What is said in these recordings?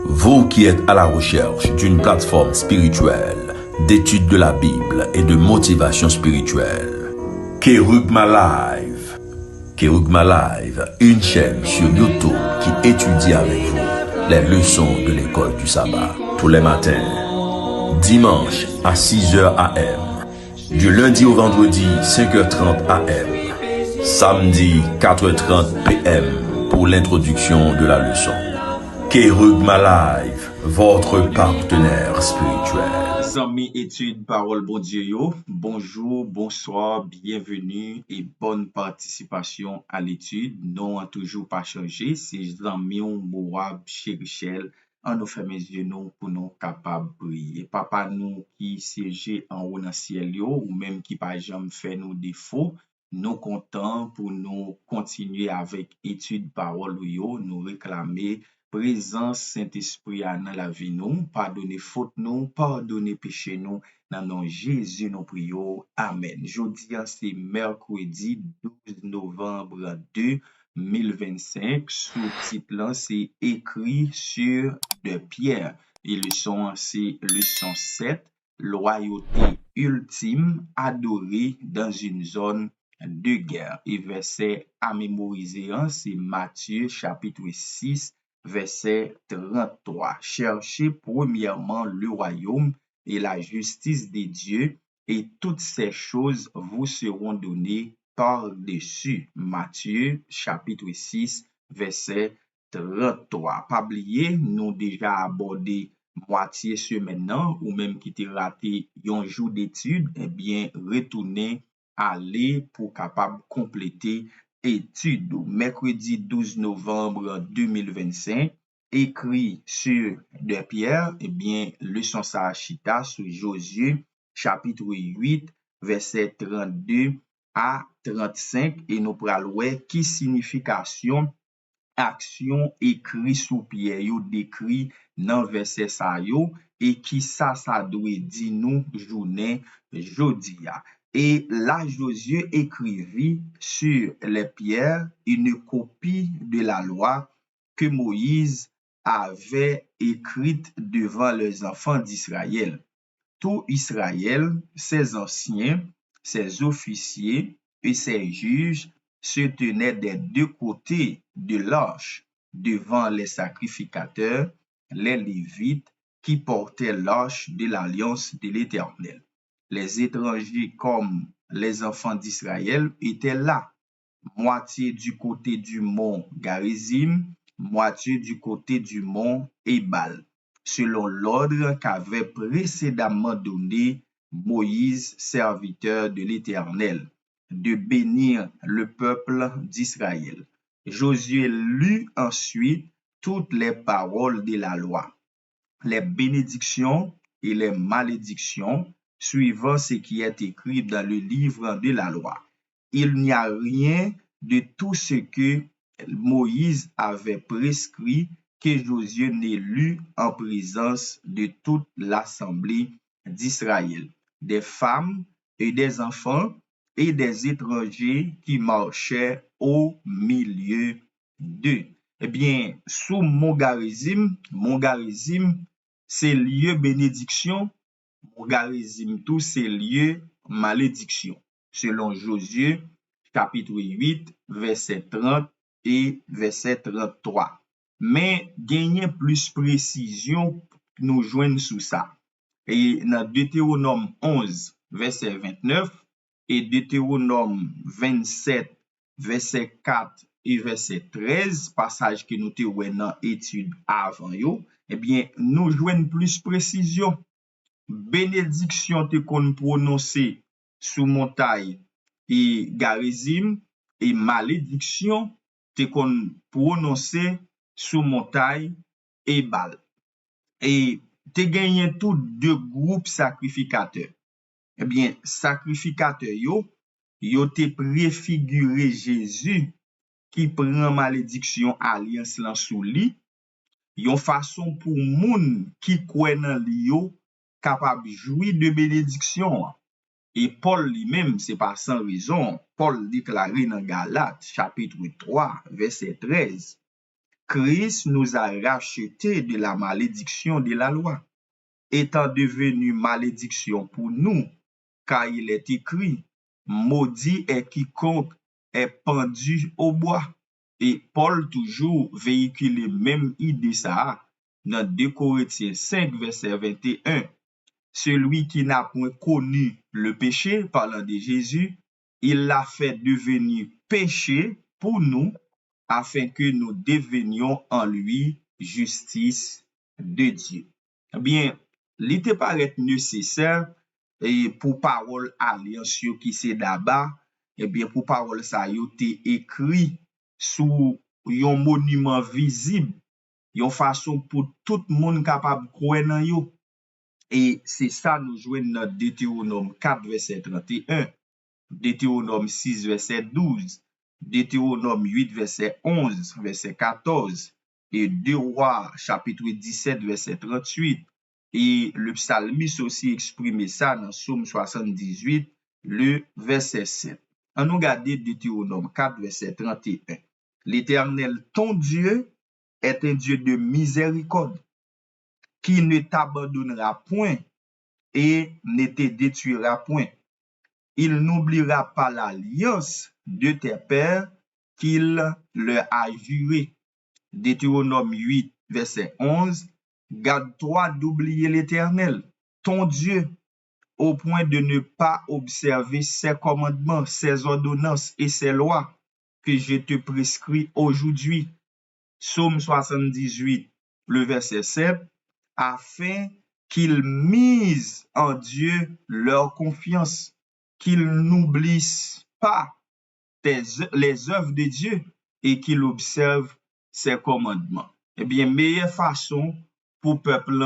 Vous qui êtes à la recherche d'une plateforme spirituelle, d'étude de la Bible et de motivation spirituelle, Kerugma Live. Kerugma Live, une chaîne sur YouTube qui étudie avec vous les leçons de l'école du sabbat tous les matins, dimanche à 6h AM, du lundi au vendredi 5h30 AM, samedi 4h30 PM pour l'introduction de la leçon. Kerugma Live, votre partenaire spirituel. Amis études parole bon Dieu yo, bonjour, bonsoir, bienvenue et bonne participation à l'étude. Non a toujours pas changé, c'est amis Moab chez Richel. En nous fermer les yeux nous pour nous capables de prier. Papa nous qui siège en haut dans le ciel yo, ou même qui pas jamais fait nous défaut, nous contents pour nous continuer avec étude parole yo, nous réclamer présence Saint-Esprit dans la vie nous, pardonner faute nous, pardonner péché nous, dans nom Jésus nous prions. Amen. Jeudi, c'est mercredi 12 novembre 2025. Sous-titre là, c'est écrit sur de Pierre. Et leçon, c'est leçon 7, loyauté ultime adorée dans une zone de guerre. Et verset à mémoriser, c'est Matthieu chapitre 6, verset 33. Cherchez premièrement le royaume et la justice de Dieu, et toutes ces choses vous seront données par-dessus. Matthieu, chapitre 6, verset 33. Pas oublier, nous déjà abordé moitié semaine nan, ou même qui te raté un jour d'étude, eh bien, retourner, aller pour capable compléter étude. Mercredi 12 novembre 2025, écrit sur de Pierre, eh bien, leçon Sarachita sur Josué, chapitre 8, verset 32 à 35, et nous pral qui signification action écrit sous pierre yo décrit dans verset sa yo, et qui ça doit dit nous journée jodi a. Et là Josué écrivit sur les pierres une copie de la loi que Moïse avait écrite devant les enfants d'Israël. Tout Israël, ses anciens, ses officiers et ses juges se tenaient des deux côtés de l'arche, devant les sacrificateurs, les Lévites, qui portaient l'arche de l'alliance de l'Éternel. Les étrangers comme les enfants d'Israël étaient là, moitié du côté du mont Garizim, moitié du côté du mont Ebal, selon l'ordre qu'avait précédemment donné Moïse, serviteur de l'Éternel, de bénir le peuple d'Israël. Josué lut ensuite toutes les paroles de la loi, les bénédictions et les malédictions, suivant ce qui est écrit dans le livre de la loi. Il n'y a rien de tout ce que Moïse avait prescrit que Josué n'ait lu en présence de toute l'assemblée d'Israël, des femmes et des enfants et des étrangers qui marchaient au milieu d'eux. Eh bien, sous Mongarizim, c'est lieu bénédiction, Mongarizim tout, c'est lieu malédiction, selon Josué, chapitre 8, verset 30 et verset 33. Mais gagner plus précision, nous joignent sous ça. Et dans Deutéronome 11, verset 29, et Deutéronome 27, verset 4 et verset 13, passage que nous te dans étude avant yo, eh bien, nous joignent plus précision. Bénédiction te kon prononcé sous montagne et Garizim, et malédiction te kon prononcé sous montagne et Bal. Et te gagné tout deux groupes sacrificateurs. Eh bien, sacrificateurs yo te préfiguré Jésus qui prend malédiction alliance lan sou li, yon façon pour moun qui croit nan li yo capable jouir de bénédiction. Et Paul lui-même, c'est pas sans raison, Paul déclaré dans Galates chapitre 3 verset 13, Christ nous a rachetés de la malédiction de la loi, étant devenu malédiction pour nous, car il est écrit, maudit est quiconque est pendu au bois. Et Paul toujours véhicule même idée ça dans 2 Corinthiens 5, verset 21. Celui qui n'a point connu le péché, parlant de Jésus, il l'a fait devenir péché pour nous, afin que nous devenions en lui justice de Dieu. Eh bien, il te paraît nécessaire et pour parole alliance qui c'est d'abord, eh bien pour parole ça yo te écrit sous un monument visible, une façon pour tout le monde capable croire dans yo. Et c'est ça nous jouons dans Deutéronome 4 verset 31, Deutéronome 6 verset 12, Deutéronome 8 verset 11, verset 14 et 2 Rois chapitre 17 verset 38. Et le psalmiste aussi exprimé ça dans Psaume 78, le verset 7. On nous regarde Deutéronome 4 verset 31. L'Éternel, ton Dieu, est un Dieu de miséricorde, qui ne t'abandonnera point et ne te détruira point. Il n'oubliera pas l'alliance de tes pères qu'il leur a juré. Deutéronome 8, verset 11. Garde-toi d'oublier l'Éternel, ton Dieu, au point de ne pas observer ses commandements, ses ordonnances et ses lois que je te prescris aujourd'hui. Psaume 78, le verset 7, afin qu'ils misent en Dieu leur confiance, qu'ils n'oublient pas les œuvres de Dieu et qu'ils observent ses commandements. Eh bien, meilleure façon pour peuple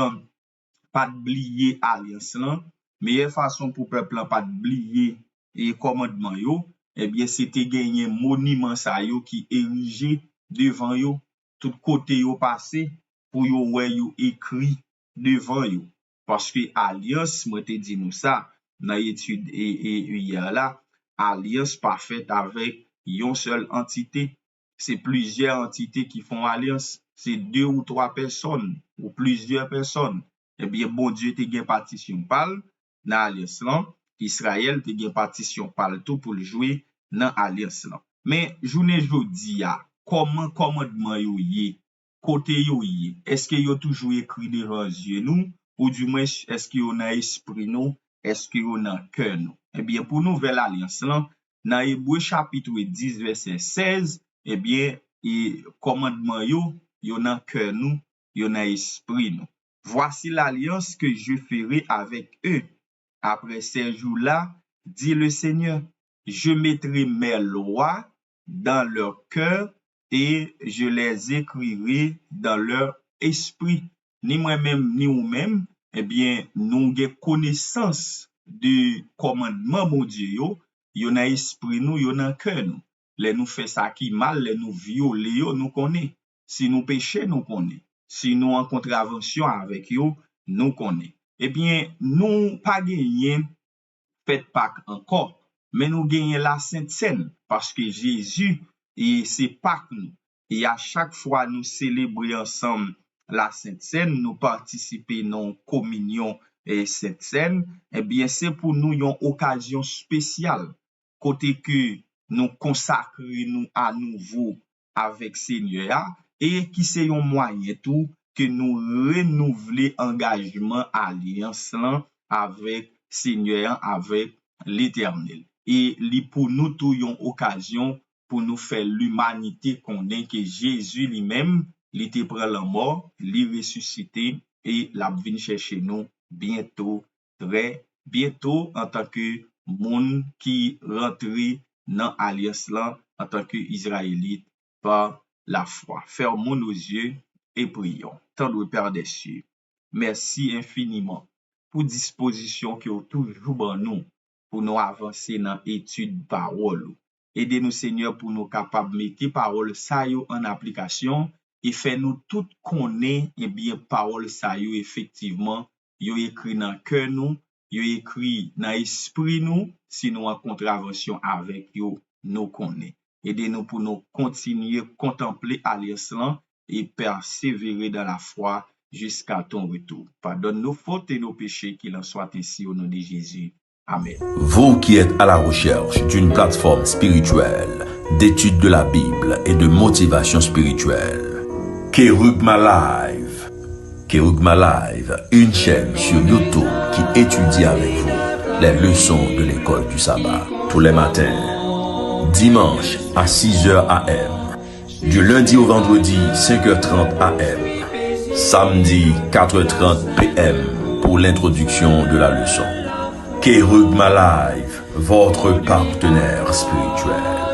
pas oublier alliance là, meilleure façon pour peuple pas oublier et commandement yo, eh bien c'était gagner monument ça yo qui érigé devant yo, tout côté yo passé pour yo ouais yo écrit devant yo. Parce que alliance, moi te dit nous ça dans l'étude et hier là, alliance pas faite avec une seule entité. C'est plusieurs entités qui font alliance. C'est 2 ou 3 personnes ou plusieurs personnes. Eh bien, bon Dieu te gen partition pal dans alliance là. Israël te gen partition pal tout pour le jouer dans alliance là. Mais journée jodi a, comment commandement yo yé, côté yo yé, est-ce que yo toujours écrit devant yeux nous ou du moins est-ce que yo dans esprit nous, est-ce que yo dans cœur nous? Eh bien, pour nouvelle alliance là, dans Hébreu chapitre 10 verset 16, eh bien, et commandement yo dans cœur nous, yo dans esprit nous. Voici l'alliance que je ferai avec eux. Après ces jours-là, dit le Seigneur, je mettrai mes lois dans leur cœur et je les écrirai dans leur esprit. Ni moi-même, ni vous-même, eh bien, nous avons connaissance du commandement, mon Dieu, yo dans esprit nous, yo dans cœur nous. Les nous fait ça qui mal, les nous violer, nous connaît. Si nous péchons, nous connaît. Si nous en contravention avec eux, nous connaît. Eh bien, nous pas gagné fête Pâques encore, mais nous gagnons la Sainte Seine parce que Jésus, et c'est Pâques nous. Et à chaque fois nous célébrer ensemble la Sainte Seine, nous participer dans communion et Sainte Seine, eh bien, c'est pour nous une occasion spéciale, côté que nous consacrer nous à nouveau avec Seigneur et qui c'est un moyen tout que nous renouveler engagement alliance avec Seigneur, avec l'Éternel. Et pour nous tout une occasion pour nous faire l'humanité connaître que Jésus lui-même, il était prêt à la mort, il ressuscité et l'a venu chercher nous bientôt, très bientôt en tant que monde qui rentre dans l'alliance là en tant que Israélite par la foi. Fermons nos yeux et prions. Tendre Père des cieux, merci infiniment pour disposition que vous toujours dans nous pour nous avancer dans l'étude parole. Aidez-nous Seigneur pour nous capables de mettre parole ça en application et faire nous tout connaître et bien parole ça effectivement yo écrit dans cœur nous, yo écrit dans esprit nous, si nous en contravention avec yo nous connaît. Aidez-nous pour nous continuer contempler alliance et persévérer dans la foi jusqu'à ton retour. Pardonne nos fautes et nos péchés, qu'il en soit ainsi au nom de Jésus. Amen. Vous qui êtes à la recherche d'une plateforme spirituelle, d'étude de la Bible et de motivation spirituelle, Kerugma Live. Kerugma Live, une chaîne sur YouTube qui étudie avec vous les leçons de l'école du sabbat tous les matins, dimanche à 6h AM, du lundi au vendredi 5h30 AM, samedi 4h30 PM pour l'introduction de la leçon. Kerugma Live, votre partenaire spirituel.